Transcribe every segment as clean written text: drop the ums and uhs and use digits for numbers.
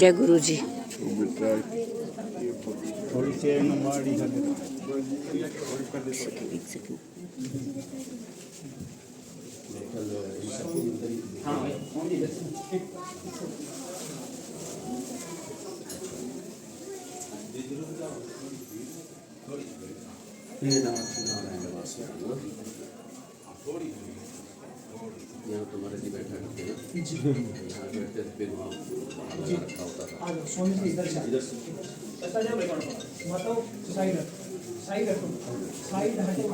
जय गुरु जी। थोड़ी सी माड़ी यहाँ तुम्हारे जी बैठा करते हैं यहाँ बैठते फिर वहाँ रखा होता था। स्वामी जी इधर से ऐसा जाओ मतलब साइड साइड रखो साइड हटो।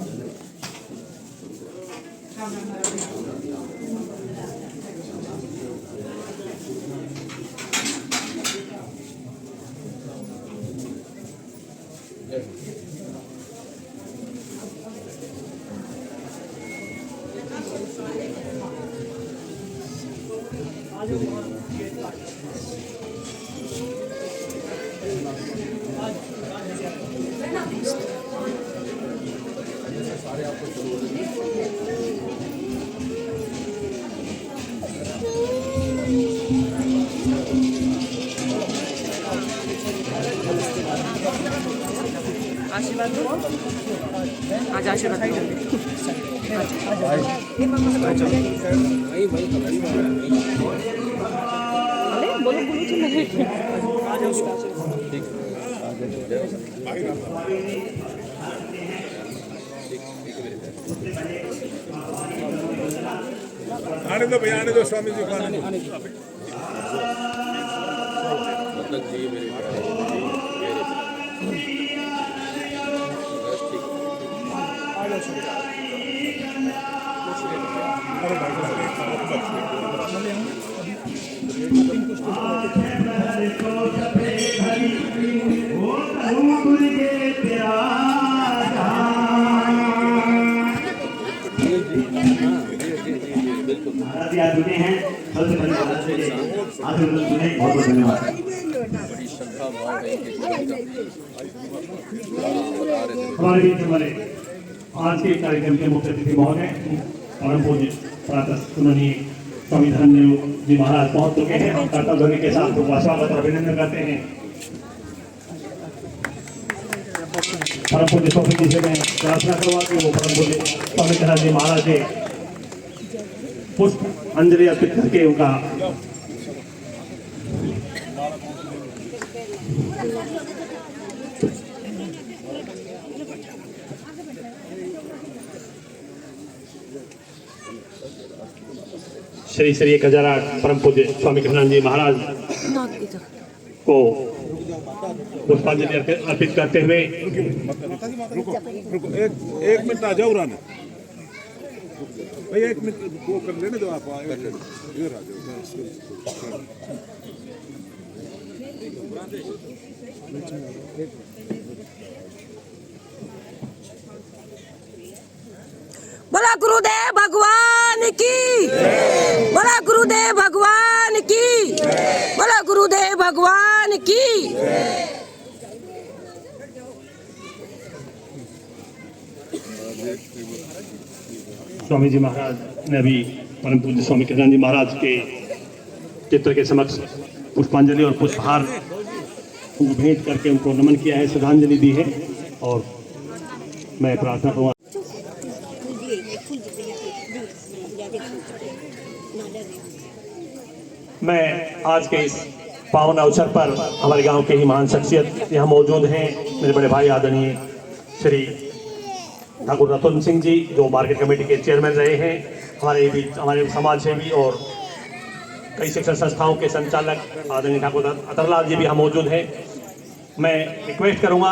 आशीर्वाद दो। आज आशीर्वाद दो। अरे बोलो बोलो तो नहीं। आने दो भैया, आने दो स्वामी जी को आने दो। जुटे हैं सबसे बड़ी बात है बहुत बहुत धन्यवाद। हमारे बीच हमारे आज के कार्यक्रम के मुख्य अतिथि महोदय परम पूज्य प्रातः सुननीय स्वामी धर्मदेव जी महाराज पहुंच चुके हैं। हम कर्तव्य के साथ उनका स्वागत और अभिनंदन करते हैं। परम पूज्य स्वामी जी से मैं प्रार्थना करूँगा कि वो परम पूज्य स्वामी धर्मदेव जी महाराज से पुष्प अंजलि अर्पित करके उनका श्री श्री 1008 परम पूज्य स्वामी कृष्णानंद जी महाराज को पुष्पांजलि अर्पित करते हुए रुको एक मिनट आ जाओ राना भैया, एक मिनट वो कर लेने दो आप। इधर आ जाओ। बोला गुरुदेव भगवान की, बोला गुरुदेव भगवान की, बोला गुरुदेव भगवान की। स्वामी जी महाराज ने अभी परम पूज्य स्वामी कृष्णानंद जी महाराज के चित्र के समक्ष पुष्पांजलि और पुष्पहार उनको भेंट करके उनको नमन किया है, श्रद्धांजलि दी है। और मैं प्रार्थना करूँगा मैं आज के इस पावन अवसर पर हमारे गांव के ही महान शख्सियत यहाँ मौजूद हैं। मेरे बड़े भाई आदरणीय श्री ठाकुर रतन सिंह जी जो मार्केट कमेटी के चेयरमैन रहे हैं, हमारे समाज सेवी और कई शिक्षण संस्थाओं के संचालक आदरणीय ठाकुर अतरलाल जी भी यहाँ मौजूद हैं। मैं रिक्वेस्ट करूँगा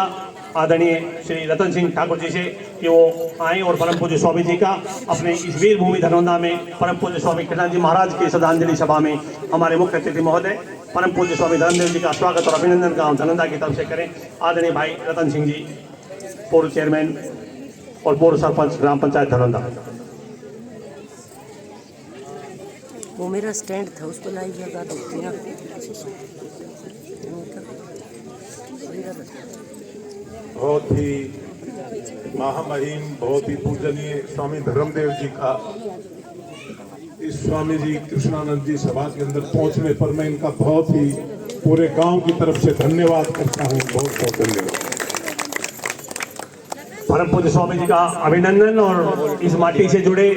आदरणीय श्री रतन सिंह ठाकुर जी से कि वो आएँ और परम पूज्य स्वामी जी का अपने इस वीर भूमि धनौंदा में परम पूज्य स्वामी कृष्णानंद जी महाराज की श्रद्धांजलि सभा में हमारे मुख्य अतिथि महोदय परम पूज्य स्वामी धर्मदेव जी का स्वागत और अभिनंदन गाँव धनौंदा की तरफ से करें। आदरणीय भाई रतन सिंह जी, पूर्व चेयरमैन और पूर्व सरपंच ग्राम पंचायत धनौंदा। वो मेरा स्टैंड था, उसको लाई लगा देती ना। बहुत ही महामहिम, बहुत ही पूजनीय स्वामी धर्मदेव जी का इस स्वामी जी कृष्णानंद जी सभा के अंदर पहुंचने पर मैं इनका बहुत ही पूरे गांव की तरफ से धन्यवाद करता हूं। बहुत बहुत धन्यवाद। परम पूज्य स्वामी जी का अभिनंदन। और इस माटी से जुड़े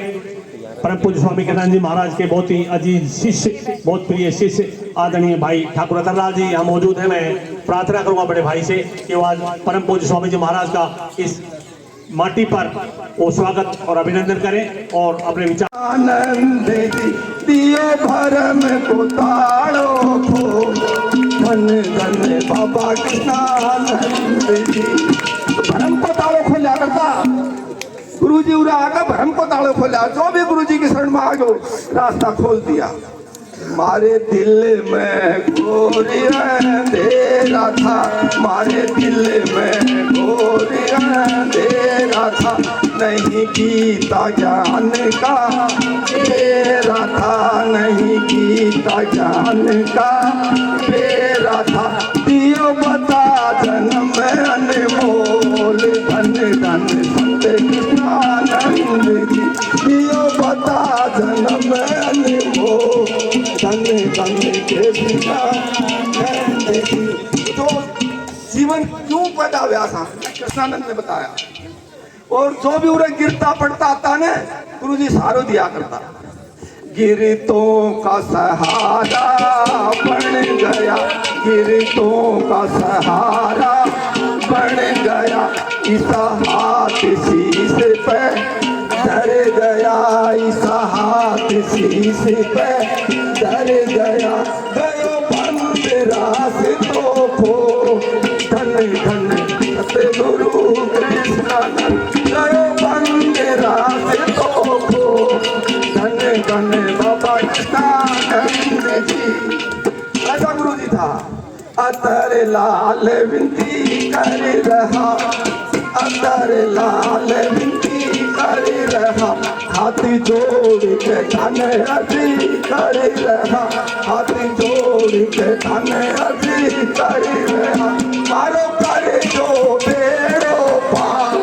परम पूज्य स्वामी कृष्णानंद जी महाराज के बहुत ही अजीज शिष्य, बहुत प्रिय शिष्य आदरणीय भाई ठाकुर रतनलाल जी यहाँ मौजूद हैं। मैं प्रार्थना करूंगा बड़े भाई से कि वो आज परम पूज्य स्वामी जी महाराज का इस माटी पर वो स्वागत और अभिनंदन करें और अपने विचार। आनंद दियो भरम को ताड़ो को धन धन बाबा कृष्णानंद जी। भरम को ताड़ो खोलिया करता गुरु जी उरा आकर भरम को ताड़ो खोलिया। जो भी गुरु जी की शरण में आ गयो रास्ता खोल दिया। मारे दिल में घोर अंधेरा था, मारे दिल में घोर अंधेरा था, नहीं गीता ज्ञान का बेरा था, नहीं गीता ज्ञान का बेरा था। दियो बता जन्म अनमोल धन धन संत कृष्णानंद जी। दियो बता जन्म अनमोल धन धन कृष्णानंद जी। तो जीवन क्यों पैदा हुआ था कृष्णानंद ने बताया। और जो भी उन्हें गिरता पड़ता आता ने गुरु जी सहारो दिया करता। गिरतों का सहारा बन गया, गिरतों का सहारा बन गया, इस हाथ शीश पे धर गया, इस हाथ शीश पे धर गया। गयो बंद रास्तों को धन धन सतगुरु कृष्णानंद। गयो बंद रास्तों को धन धन बाबा कृष्णानंद जी। ऐसा गुरु जी था। अतर लाल विनती कर रहा, अतर लाल विनती कर रहा, हाथ जोड़ के धन अर्जी कर रहा, हाथ जोड़ के धन अर्जी कर रहा। मारो कर जो बेड़ो पार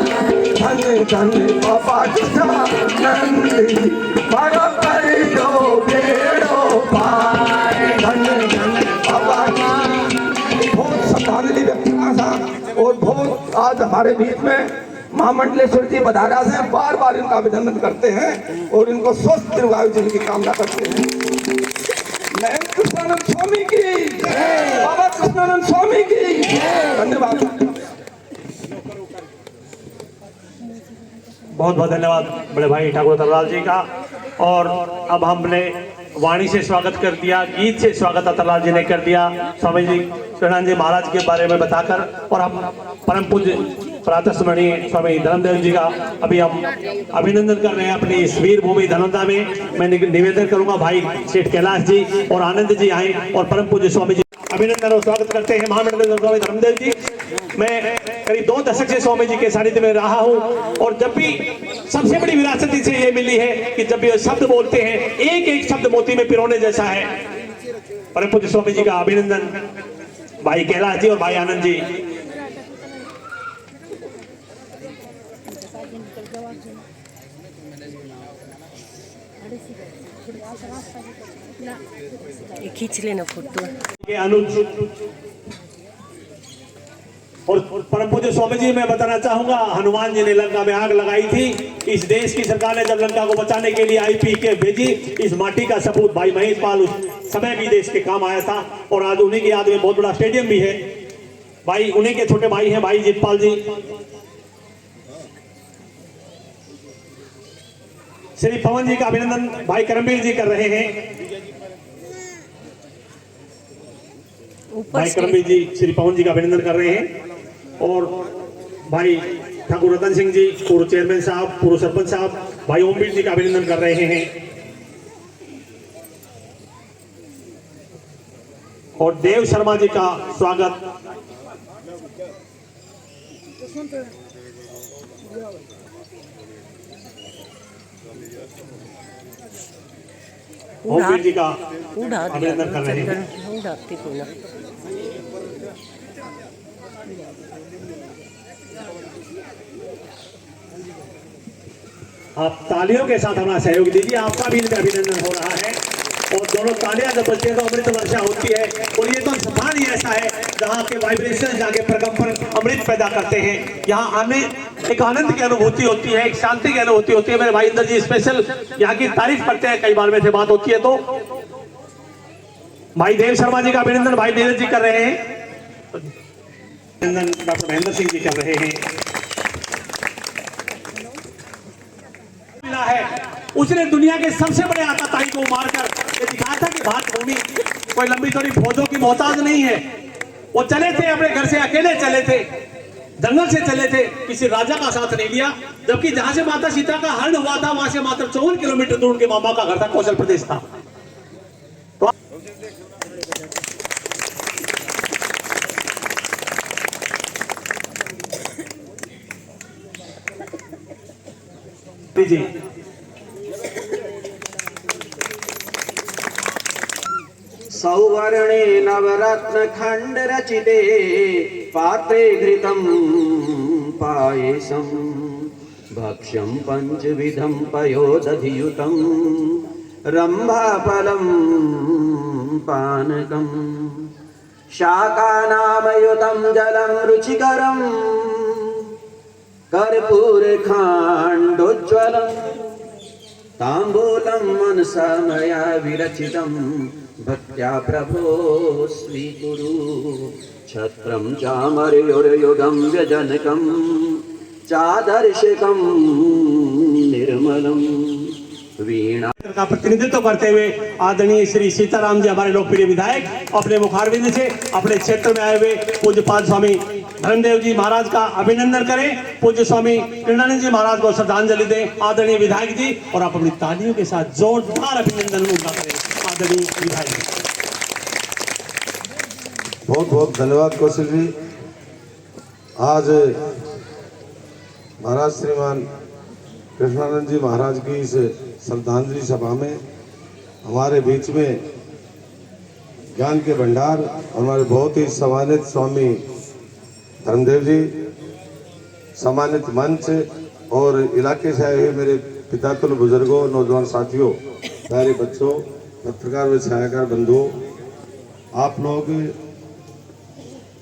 धन धन बाबा कृष्णानंद जी। मारो कर जो बेड़ो पार धन धन बाबा। बहुत श्रद्धांजलि व्यक्त करना था। और बहुत आज हमारे बीच में महामंडलेश्वर जी पधारा से बार बार इनका अभिनंदन करते हैं और इनको स्वस्थ दीर्घायु जीवन की कामना करते हैं। मैं कृष्णानंद स्वामी की, बाबा कृष्णानंद स्वामी की धन्यवाद। बहुत बहुत धन्यवाद बड़े भाई ठाकुर रतनलाल जी का। और अब हमने वाणी से स्वागत कर दिया, गीत से स्वागत रतनलाल जी ने कर दिया स्वामी जी कृष्णानंद जी महाराज के बारे में बताकर। और हम परम पूज्य प्रातः स्मरणीय स्वामी धर्मदेव जी का अभी हम अभिनंदन कर रहे हैं अपनी इस वीर भूमि धनौदा में। मैं निवेदन करूंगा भाई सेठ कैलाश जी और आनंद जी आए और परम पूज्य स्वामी जी अभिनंदन और स्वागत करते हैं महामंडलेश्वर स्वामी धर्मदेव जी। मैं करीब 2 दशक से स्वामी जी के सानिध्य में रहा हूं और जब भी सबसे बड़ी विरासत इनसे ये मिली है कि जब भी शब्द बोलते हैं एक एक शब्द मोती में पिरोने जैसा है। परम पूज्य स्वामी जी का अभिनंदन भाई कैलाश जी और भाई आनंद जी। ये खींच लेना फोटो। अनुज और परम पूज्य स्वामी जी मैं बताना चाहूंगा, हनुमान जी ने लंका में आग लगाई थी। इस देश की सरकार ने जब लंका को बचाने के लिए आईपीके भेजी, इस माटी का सपूत भाई महेश पाल उस समय भी देश के काम आया था। और आज उन्हीं की याद में बहुत बड़ा स्टेडियम भी है। भाई उन्हीं के छोटे भाई हैं भाई जितपाल जी। श्री पवन जी का अभिनंदन भाई करमवीर जी कर रहे हैं। भाई करमवीर जी श्री पवन जी का अभिनंदन कर रहे हैं। और भाई ठाकुर रतन सिंह जी पूर्व चेयरमैन साहब, पूर्व सरपंच साहब भाई ओमवीर जी का अभिनंदन कर रहे हैं। और देव शर्मा जी का स्वागत। ओमवीर जी का अभिनंदन कर रहे हैं। आप तालियों के साथ हमारा सहयोग दीजिए, आपका भी अभिनंदन हो रहा है। और दोनों तालियां जब बजती है तो अमृत वर्षा होती है। और ये तो स्थान ही ऐसा है जहाँ के वाइब्रेशन जाके प्रकंपन अमृत पैदा करते हैं। यहाँ आने एक आनंद की अनुभूति होती है, एक शांति की अनुभूति होती है। मेरे भाई इंदर जी स्पेशल यहाँ की तारीफ करते हैं, कई बार में से बात होती है। तो भाई देव शर्मा जी का अभिनंदन भाई नीरज जी कर रहे हैं, अभिनंदन डॉक्टर महेंद्र सिंह जी कर रहे हैं। मिला है उसने दुनिया के सबसे बड़े आतताई को मारकर ये दिखाया था कि भारत भूमि कोई लंबी चौड़ी फौजों की मोहताज नहीं है। वो चले थे अपने घर से, अकेले चले थे, जंगल से चले थे, किसी राजा का साथ नहीं लिया। जबकि जहां से माता सीता का हरण हुआ था वहां से मात्र 54 किलोमीटर दूर उनके मामा का घर था, कौशल प्रदेश था। तो जी सौवर्णे नवरत्न खंड रचिते पात्रे घृतं पायसं भक्ष्यं पंचविधं पयोदधियुतं रंभाफलं पानकं शाकानामयुतं जलं रुचिकरं कर्पूरखाण्डोज्ज्वलं ताम्बूलं मनसा मया विरचितं भक्त्या प्रभो स्वीकुरु छत्रं चामरयुर्युगं व्यजनकं चादर्शकं निर्मलं वीणा का प्रतिनिधित्व करते हुए आदरणीय श्री सीताराम जी हमारे लोकप्रिय विधायक अपने मुखारविंद से अपने क्षेत्र में आए हुए पूज्य पाद स्वामी धर्मदेव जी महाराज का अभिनंदन करें। पूज्य स्वामी कृष्णानंद जी महाराज को श्रद्धांजलि दें आदरणीय विधायक जी, और आप अपनी तालियों के साथ जोरदार अभिनंदन उनका करें आदरणीय विधायक जी। बहुत बहुत धन्यवाद कौशल जी। आज महाराज श्रीमान कृष्णानंद जी महाराज की इस श्रद्धांजलि सभा में हमारे बीच में ज्ञान के भंडार और हमारे बहुत ही सम्मानित स्वामी धर्मदेव जी, सम्मानित मंच और इलाके से आए हुए मेरे पितातुल्य बुजुर्गों, नौजवान साथियों, प्यारे बच्चों, पत्रकार व छायाकार बंधुओं, आप लोग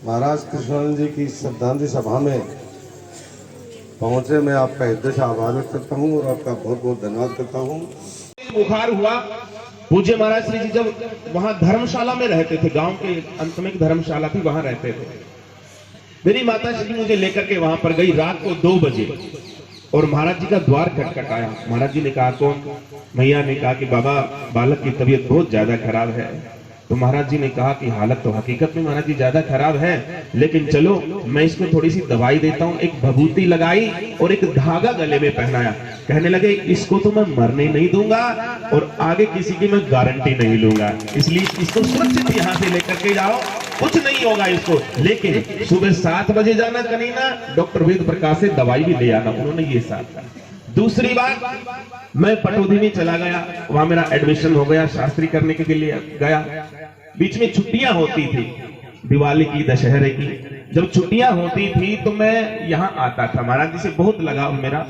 महाराज कृष्णानंद जी की श्रद्धांजलि सभा में पहुंचे, मैं आपका हृदय से आभार व्यक्त करता हूं और आपका बहुत बहुत धन्यवाद करता हूं। बुखार हुआ, पूज्य महाराज श्री जी जब वहां धर्मशाला में रहते थे, गांव के अंत में एक धर्मशाला थी, वहां रहते थे। मेरी माता श्री मुझे लेकर के वहां पर गई रात को 2 बजे और महाराज जी का द्वार खटखटाया। महाराज जी ने कहा कौन? मैया ने कहा कि बाबा बालक की तबीयत बहुत ज्यादा खराब है। तो महाराज जी ने कहा कि हालत तो हकीकत में महाराज जी ज्यादा खराब है, लेकिन चलो मैं इसको थोड़ी सी दवाई देता हूँ। एक भभूति लगाई और एक धागा गले में पहनाया। कहने लगे इसको तो मैं मरने नहीं दूंगा और आगे किसी की मैं गारंटी नहीं लूंगा, इसलिए इसको सुरक्षित यहाँ से लेकर के जाओ, कुछ नहीं होगा इसको। लेकिन सुबह 7 बजे जाना कनीना, डॉक्टर वेद प्रकाश से दवाई भी ले आना। उन्होंने ये साथ कहा। दूसरी बात, मैं पटौदी में चला गया, वहां मेरा एडमिशन हो गया, शास्त्री करने के लिए गया। बीच में छुट्टियां होती थी, दिवाली की, दशहरे की। जब छुट्टियां होती थी तो मैं यहाँ आता था। महाराज जी से बहुत लगाव मेरा,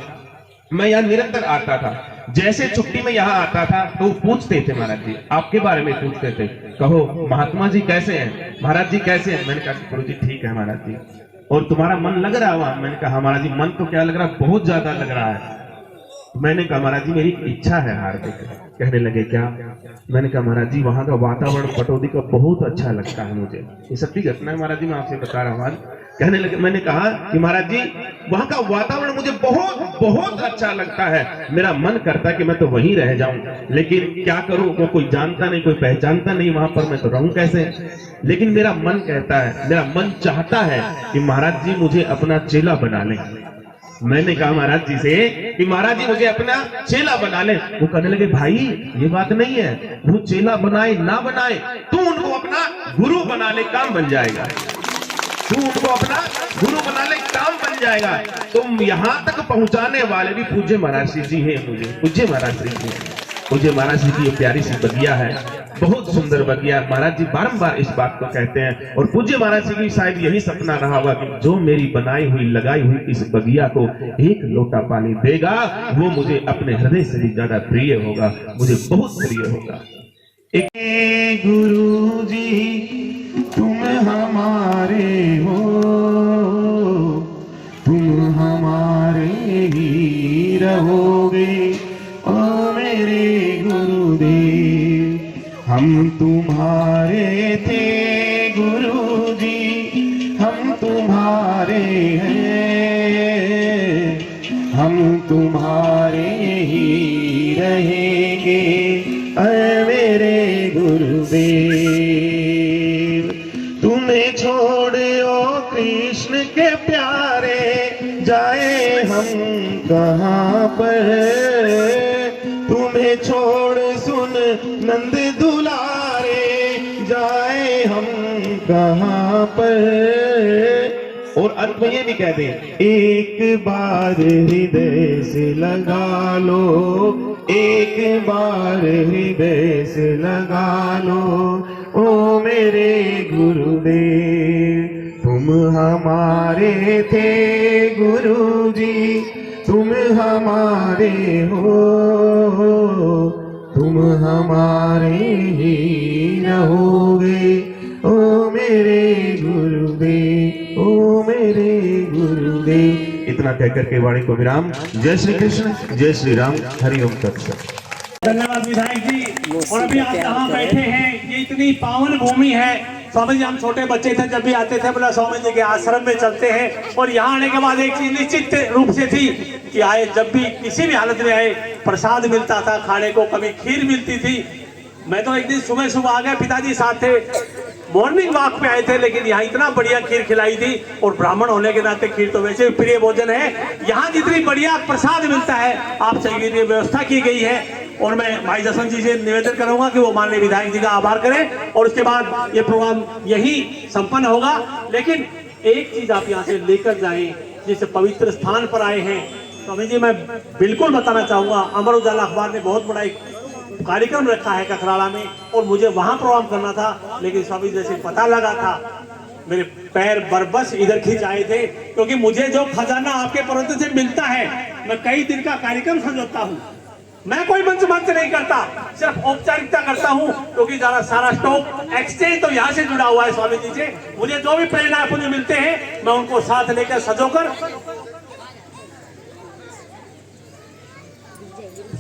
मैं यहाँ निरंतर आता था। जैसे छुट्टी में यहाँ आता था तो पूछते थे महाराज जी, आपके बारे में पूछते थे, कहो महात्मा जी कैसे हैं, महाराज जी कैसे हैं? मैंने कहा गुरु जी ठीक है महाराज जी। और तुम्हारा मन लग रहा है? मैंने कहा महाराज जी मन तो क्या लग रहा है, बहुत ज्यादा लग रहा है। मैंने कहा महाराज जी मेरी इच्छा है हार्दिक। कहने लगे क्या? मैंने कहा महाराज जी वहां का वातावरण पटौदी का बहुत अच्छा लगता है मुझे। ये सच्ची घटना है महाराज जी, मैं आपसे बता रहा हूँ। कहने लगे, मैंने कहा कि महाराज जी वहां का वातावरण मुझे बहुत बहुत अच्छा लगता है, मेरा मन करता है कि मैं तो वहीं रह जाऊं, लेकिन क्या करूं, वो कोई जानता नहीं, कोई पहचानता नहीं वहां पर, मैं तो रहूं कैसे? लेकिन मेरा मन कहता है, मेरा मन चाहता है कि महाराज जी मुझे अपना चेला बना लें। मैंने कहा महाराज जी से कि महाराज जी मुझे अपना चेला बना ले। वो कहने लगे भाई ये बात नहीं है, वो चेला बनाए ना बनाए, तू उनको अपना गुरु बना ले, काम बन जाएगा। तू उनको अपना गुरु बना ले, काम बन जाएगा। तुम यहां तक पहुंचाने वाले भी पूज्य महाराज श्री जी है। मुझे पूज्य महाराज श्री जी, पूज्य महाराज श्री की ये प्यारी सी बगिया है, बहुत सुंदर बगिया। महाराज जी बारंबार इस बात को कहते हैं और पूज्य महाराज जी की शायद यही सपना रहा होगा कि जो मेरी बनाई हुई लगाई हुई इस बगिया को एक लोटा पानी देगा वो मुझे अपने हृदय से भी ज्यादा प्रिय होगा, मुझे बहुत प्रिय होगा। गुरु जी तुम हमारे हो, तुम हमारे ही रहोगे ओ मेरे गुरुदेव। हम तुम्हारे थे गुरु जी, हम तुम्हारे हैं, हम तुम्हारे ही रहेंगे मेरे गुरुदेव। तुम्हें छोड़ो कृष्ण के प्यारे, जाए हम कहाँ पर। तुम्हें छोड़ सुन नंद दुलारे, जाए हम कहाँ पर। और अंत में ये भी कह दे, एक बार हृदय से लगा लो, एक बार हृदय से लगा लो ओ मेरे गुरुदेव। तुम हमारे थे गुरु जी, तुम हमारे हो, तुम हमारे ही रहोगे ओ मेरे गुरुदेव, ओ मेरे गुरुदेव। इतना कहकर के वाणी को विराम। जय श्री कृष्ण, जय श्री राम, हरिओम तत्सत। धन्यवाद विधायक जी। और अभी आप कहाँ बैठे हैं, ये इतनी पावन भूमि है। स्वामी जी हम छोटे बच्चे थे, जब भी आते थे बोला स्वामी जी के आश्रम में चलते हैं। और यहाँ आने के बाद एक चीज निश्चित रूप से थी कि आए जब भी किसी भी हालत में आए प्रसाद मिलता था खाने को, कभी खीर मिलती थी। मैं तो एक दिन सुबह सुबह आ गया, पिताजी साथ थे, मॉर्निंग वॉक पे आए थे, लेकिन यहाँ इतना बढ़िया खीर खिलाई थी। और ब्राह्मण होने के नाते खीर तो वैसे भी प्रिय भोजन है। यहाँ जितनी बढ़िया प्रसाद मिलता है आपसे ये व्यवस्था की गई है। और मैं भाई जसवंत जी से निवेदन करूंगा कि वो माननीय विधायक जी का आभार करें और उसके बाद ये प्रोग्राम यही संपन्न होगा। लेकिन एक चीज आप यहाँ से लेकर जाएं, जिस पवित्र स्थान पर आए हैं। स्वामी जी मैं बिल्कुल बताना चाहूंगा, अमर उजाला अखबार ने बहुत बड़ा एक कार्यक्रम रखा है ककराला में और मुझे वहां प्रोग्राम करना था, लेकिन स्वामी जैसे पता लगा था मेरे पैर बरबस इधर खींच आए थे। क्योंकि मुझे जो खजाना आपके पर्वत से मिलता है, मैं कई दिन का कार्यक्रम संजोता हूँ। मैं कोई मंच नहीं करता, सिर्फ औपचारिकता करता हूँ, क्योंकि जरा सारा स्टॉक एक्सचेंज तो यहाँ से जुड़ा हुआ है स्वामी जी से। मुझे जो भी प्रेरणा मुझे मिलते हैं मैं उनको साथ लेकर सजोकर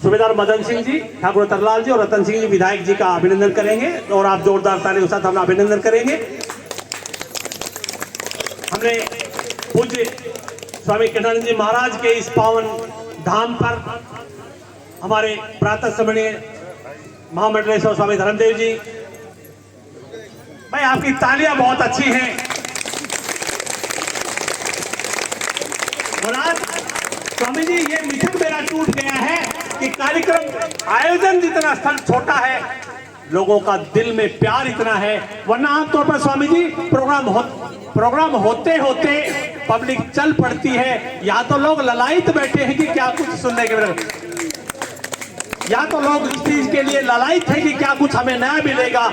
सूबेदार मदन सिंह जी, ठाकुर तरलाल जी और रतन सिंह जी विधायक जी का अभिनंदन करेंगे। और आप जोरदार ताली के साथ हम अभिनंदन करेंगे। हमने पूज्य स्वामी कृष्णानंद जी महाराज के इस पावन धाम पर हमारे प्रातः स्मरणीय महामंडलेश्वर स्वामी धर्मदेव जी, भाई आपकी तालियां बहुत अच्छी हैं। और आज स्वामी जी ये मिशन मेरा टूट गया है कि कार्यक्रम आयोजन जितना स्थल छोटा है, लोगों का दिल में प्यार इतना है। वरना आमतौर पर स्वामी जी प्रोग्राम होते होते पब्लिक चल पड़ती है, या तो लोग ललायित बैठे हैं कि क्या कुछ सुनने के, या तो लोग इस चीज के लिए ललायित है कि क्या कुछ हमें नया मिलेगा।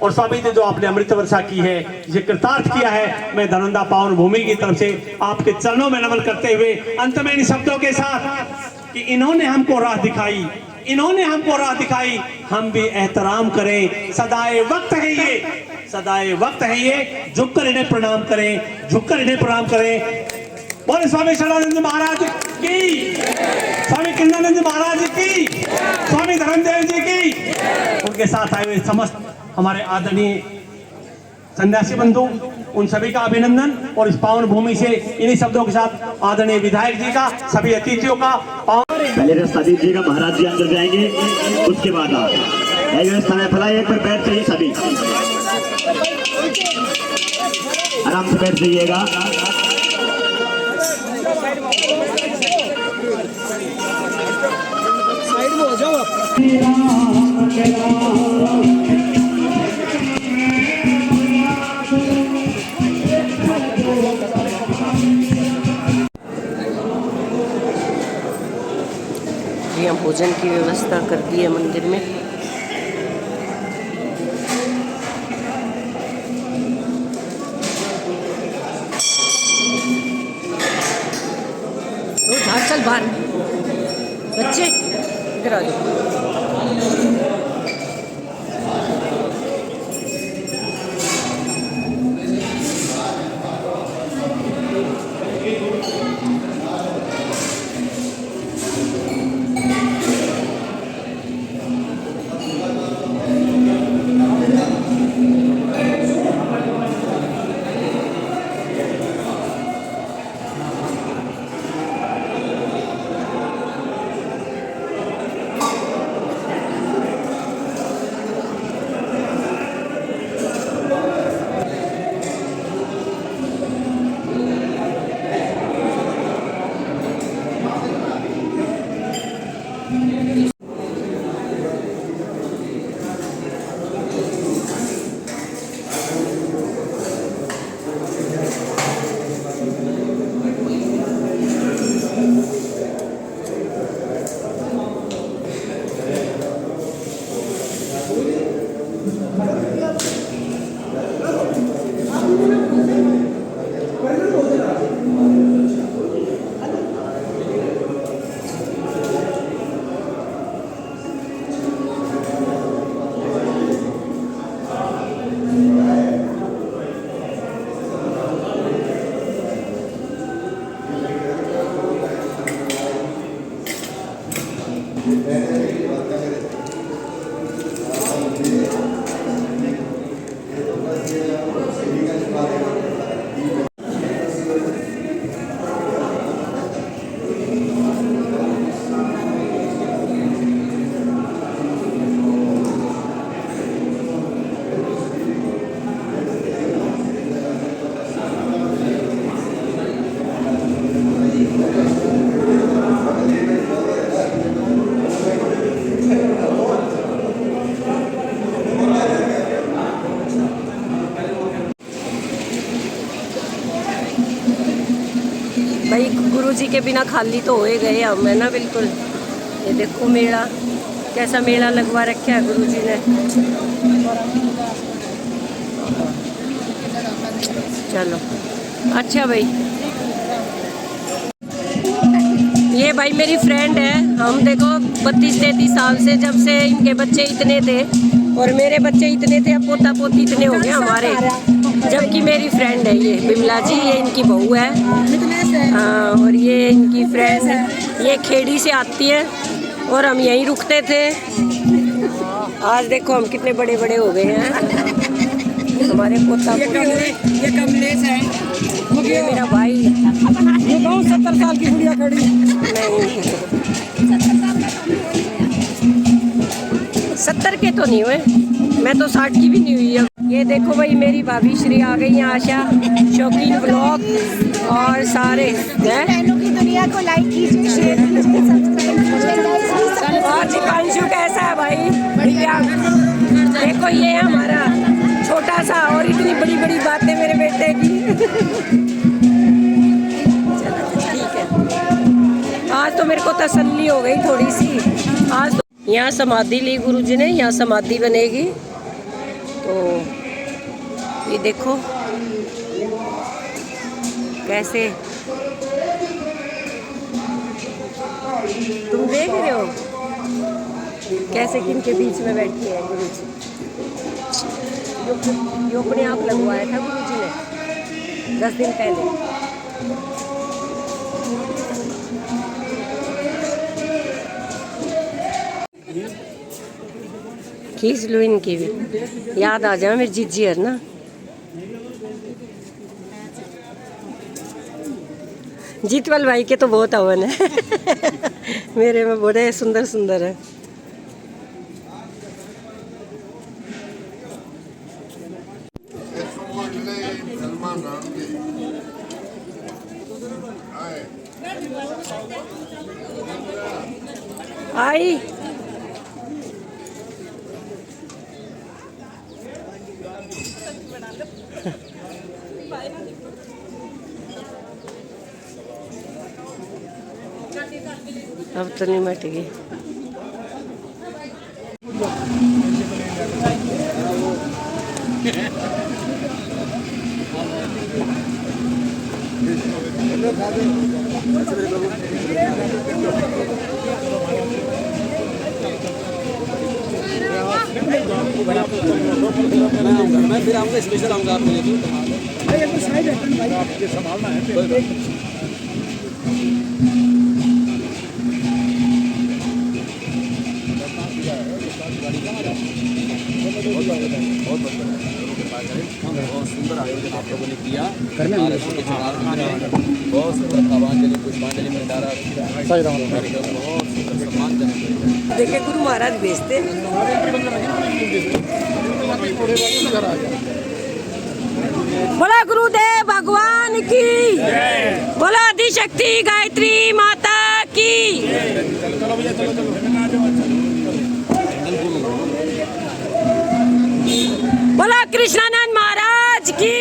और स्वामी जी जो आपने अमृत वर्षा की है, ये कृतार्थ किया है, मैं धनंदा पावन भूमि की तरफ से आपके चरणों में नमन करते हुए अंत में इन शब्दों के साथ कि इन्होंने हमको राह दिखाई, इन्होंने हमको राह दिखाई, हम भी एहतराम करें। सदाए वक्त है ये, सदाए वक्त है ये, झुककर इन्हें प्रणाम करें, झुककर इन्हें प्रणाम करें। बोले स्वामी शरणानंद महाराज की, स्वामी कृष्णानंद महाराज की, स्वामी धर्मदेव जी की। उनके साथ आए हुए समस्त हमारे आदरणीय सन्यासी बंधु, उन सभी का अभिनंदन। और इस पावन भूमि से इन्हीं शब्दों के साथ आदरणीय विधायक जी का, सभी अतिथियों का पहले व्यवस्था दीजिएगा, महाराज जी अंदर जाएंगे, उसके बाद आप व्यवस्था में फैलाइए। एक बार बैठ जाइए, सभी आराम से बैठ जाइएगा। साइड में हो जाओ। यहाँ भोजन की व्यवस्था कर दी है मंदिर में। चल बाहर बच्चे, इधर आ जाओ। किसी के बिना खाली तो हो ही गए हम, है ना। बिल्कुल। ये देखो मेला, कैसा मेला लगवा रखा है गुरुजी ने। चलो अच्छा भाई, ये भाई मेरी फ्रेंड है। हम देखो 32-33 साल से, जब से इनके बच्चे इतने थे और मेरे बच्चे इतने थे, अब पोता पोती इतने हो गए हमारे। जबकि मेरी फ्रेंड है ये बिमला जी, ये इनकी बहू है। हाँ, और ये इनकी फ्रेंड है। ये खेड़ी से आती है और हम यहीं रुकते थे। आज देखो हम कितने बड़े बड़े हो गए हैं। हमारे पोता ये कमलेश है, ये मेरा भाई। ये बहुत 70 साल की बुढ़िया खड़ी। नहीं 70 के तो नहीं हुए, मैं तो 60 की भी नहीं हुई अब। ये देखो भाई मेरी भाभी श्री आ गई हैं, आशा, शौकीन ब्लॉग और सारे बहनों की दुनिया को लाइक कीजिए, शेयर कीजिए, सब्सक्राइब कीजिए। और दीपांशु कैसा है भाई? बढ़िया। देखो ये है हमारा छोटा सा, और इतनी बड़ी बड़ी बातें मेरे बेटे की। चलो ठीक है, आज तो मेरे को तसल्ली हो गई थोड़ी सी। आज तो यहाँ समाधि ली गुरुजी ने, यहाँ समाधि बनेगी। तो ये देखो कैसे, तुम देख रहे हो कैसे किनके बीच में बैठी है गुरुजी। यो अपने आप लगवाया था गुरुजी ने 10 दिन पहले। खींच लो इनकी भी, याद आ जाए मेरी जीजी है ना। जीतवाल भाई के तो बहुत हवन है। मेरे में बड़े सुंदर सुंदर है। आई अब तो नहीं मटेगी। मैं फिर आऊँगा, स्पेशल आऊँगा आपके लिए। आपके संभालना है। बहुत सुंदर आयोजन आप लोगों ने किया। बहुत सुंदर भावांजलि, पुष्पांजलि में डाला। बहुत सुंदर सम्मानजनक। देखिए गुरु महाराज भेजते। बोला गुरुदेव भगवान की, बोला आदिशक्ति गायत्री माता की। बोला कृष्णानंद महाराज की।